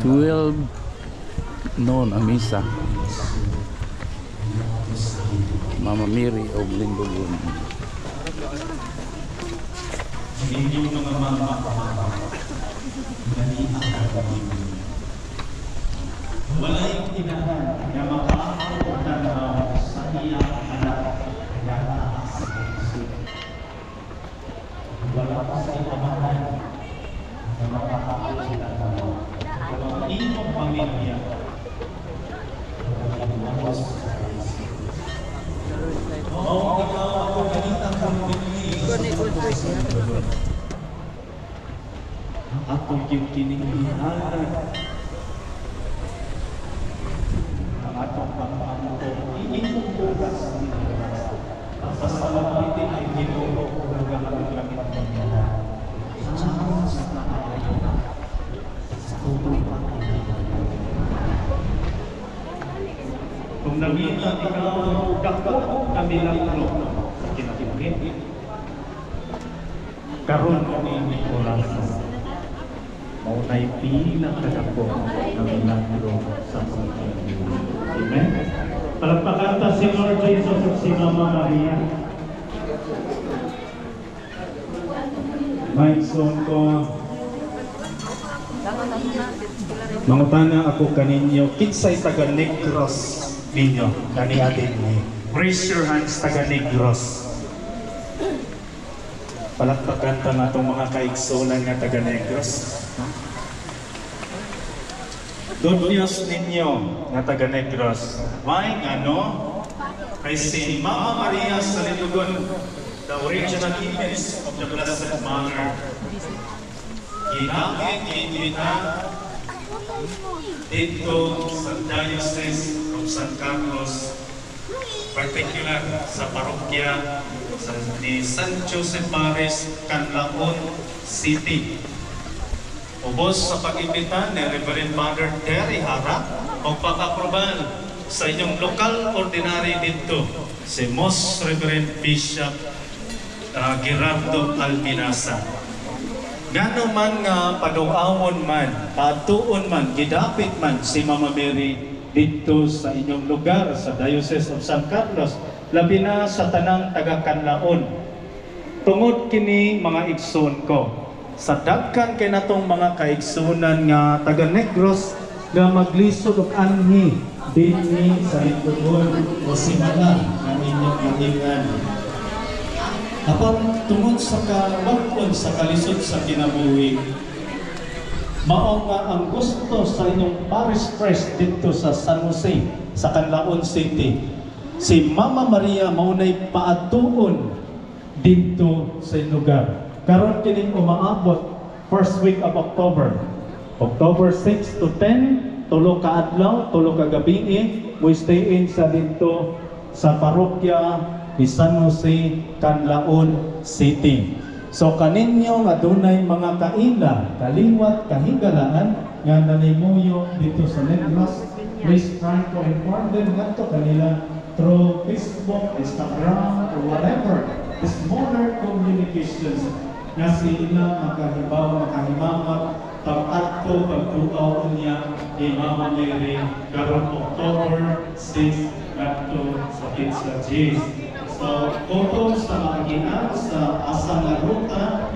12 noon ang misa. Mama Mary o Linggogon. Inyong mga mama, walay inahan na makaakot na sa iyang anak na taas. Wala pa sa iamahan na makaakot sila na mga iyong pamilya. Oh, ikaw ako ganitang pamilya. Ako yung kininihanan. Ang atong pagpamuto, iinong bukas sa Pilipinas. Sa salapitin ay ginuro ng gamit-gamit niya. Sa nakakaya, sa tutong pagkakita. Kung namita ikaw, dako kami lang sa kinakimit. Karoon kami ni Oras. Maunay pilang kadako ng milagro sa Panginoon. Amen? Palagpakan ta si Lord Jesus at si Mama Maria. Maigsoon ko, mangutana ako kaninyo, kinsay taga Negros ninyo, kani atin ni. Raise your hands, taga Negros. Palakpakan ta na itong mga kaigsunan nga taga Negros. Good news ninyo nga taga Negros. May ano? Kay si Mama Maria sa Linggogon, the original image of the Blessed Mother. Ginamit, ginita dito sa Diocese of San Carlos, particular sa parokya ni San Joseph Maris, Canlaon City. Ubos sa pag-imbita ni Reverend Mother Terry Hara, magpakaproban sa inyong lokal ordinary dito, si Most Reverend Bishop Gerardo Alminasa. Ngano man nga paduawon man, patuon man, gidapit man si Mama Mary dito sa inyong lugar sa Diocese of San Carlos, labi na sa tanang taga-Canlaon. Tungod kini mga igsoon ko, sa dagkan kay natong mga kaigsunan nga taga Negros nga maglisod og anhi dinhi sa Linggogon o simana ng inyong mahingan. Apan tungod sa kawagpon sa kalisod sa kinabuhi, mao nga ang gusto sa inyong parish priest dito sa San Jose, sa Canlaon City, si Mama Maria maunay paatuon dito sa lugar. Karon kining umaabot first week of October. October 6 to 10, tulo ka adlaw, tulo ka gabi, we stay in sa dito sa parokya ni San Jose, Canlaon City. So kaninyo nga dunay mga kaila, kaliwat, kahigalaan nga nanimuyo dito sa Negros, please try to inform them ngadto kanila through Facebook, Instagram, or whatever. This modern communications nga sila makahimamat pag-adto pagtuaw niya ni Mama Mary karong October 6 ngadto sa Pizza G's. So, kung sa mga ginag sa asang na ruta,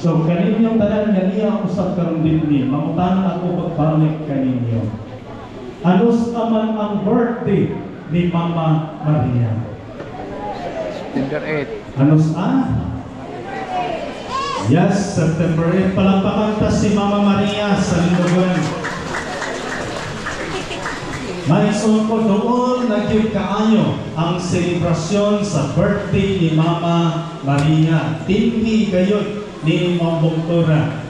So kaninyong tanan nga niya usab karon dinhi, mangutana ako pagbalik kaninyo. Anos naman ang birthday ni Mama Maria? September 8. Anos Yes, September 8. Palampakan ta si Mama Maria sa Lindogon. May ko doon nagyud kaayo ang selebrasyon sa birthday ni Mama Maria. Tingi gayud ni Mambungtura.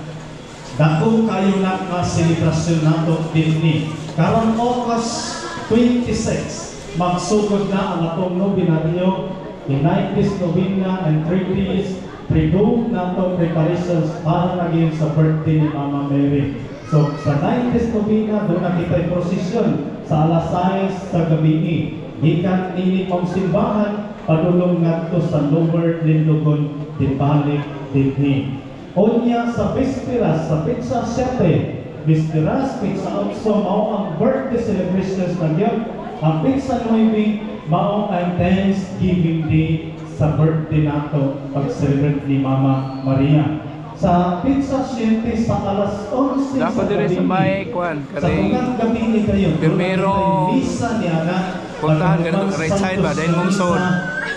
Dako kayo na selebrasyon nato dinhi. Karon August 26, magsugod na ang atong nobinaryo, the 90th novena and 30th triduum nato preparations para naging sa birthday ni Mama Mary. So sa 90th novena doon na kita prosesyon sa alas 6 sa gabi. Gikan nini pang simbahan padulong ngadto sa Lower Lindogon dibalik dinhi. Onya sa Bisperas sa Pizza 7, Bisperas Pizza 8 mao ang birthday celebrations nagyan. Ang Pizza 9 mao ang Thanksgiving Day sa birthday nato pag-celebrate ni Mama Maria. Sa Pizza 7 sa alas 11 Dapat dire sa may kwan sa tungang gabi ni kayo. Primero misa ni ana. puntahan ganito right side ba dahil mong soul.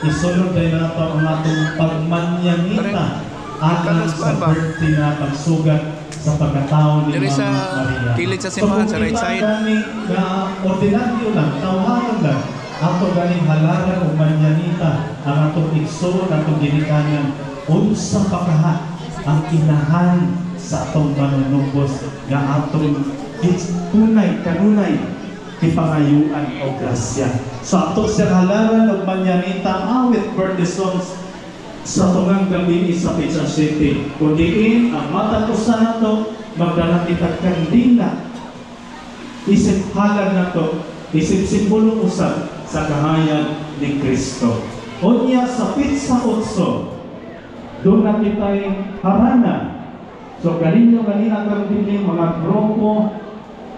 Isulod din nato ang atong pagmanyanita alang sa birthday na pagsugat sa pagkatao ni Dire Mama sa Maria. kilid sa simbahan sa right side. Na ordinaryo lang, tawahan lang. Ato ganing halaran o manyanita ang atong igsoon, atong ginikanan. Unsa pa kaha ang inahan sa atong manunubos nga atong tunay, kanunay ipangayuan o grasya. So ato sir halaran o manyanita awit birthday songs sa tungang gabi sa Pizza City. Kundiin ang mata ko sa nato, magdala kita kandila. Isip halal na to, isip simbolo usap sa kahayan ni Kristo. Unya sa Pizza 8, doon na kita'y harana. So galinyo ganina karon din mga grupo,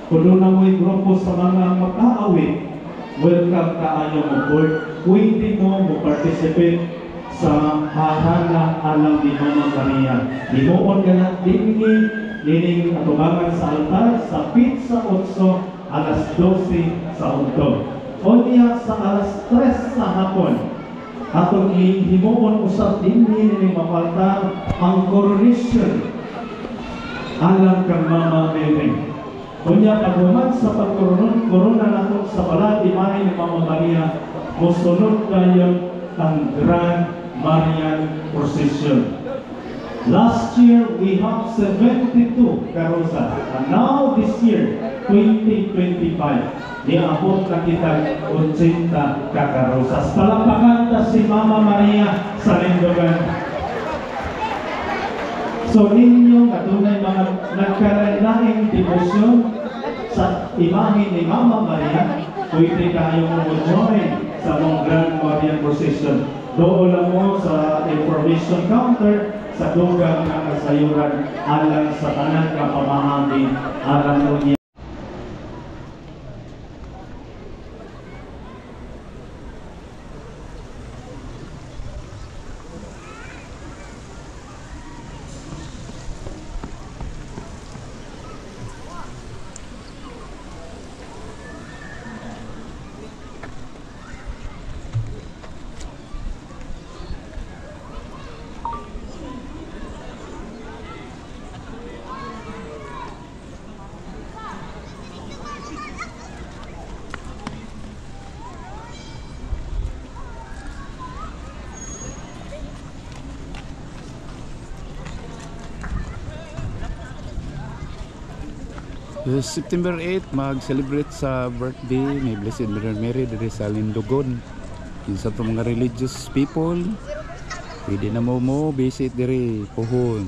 kuno na mo'y grupo sa mga mag-aawit. Welcome kaayo mo board. Pwede mo participate sa harana alam ni Mama Maria. Limuon ka na lining atubangan sa altar sa Pizza 8 alas 12 sa untog. Onya sa alas 3 sa hapon atong himuon usab dinhi ni mapaltar ang coronation alam kang Mama Mary. Onya paghuman sa pagkorona nato sa balad imahe ni Mama Maria, mosunod kayo ang Grand Marian Procession. Last year we have 72 karosa, and now this year 2025 niabot na kita 80 kakarosas. Palampakan ta si Mama Maria sa Lindogan. So ninyo katunay mga nagkaranaing devotion sa imahe ni Mama Maria, pwede kayo mo-join sa mong Grand Marian Procession. Doon lang mo sa information counter sa dugang ng kasayuran alang sa tanan nga pamahagi alang mo niya. September 8 mag-celebrate sa birthday ni Blessed Virgin Mary dire sa Lindogon. Isa to mga religious people pwede na mo visit dire pohon.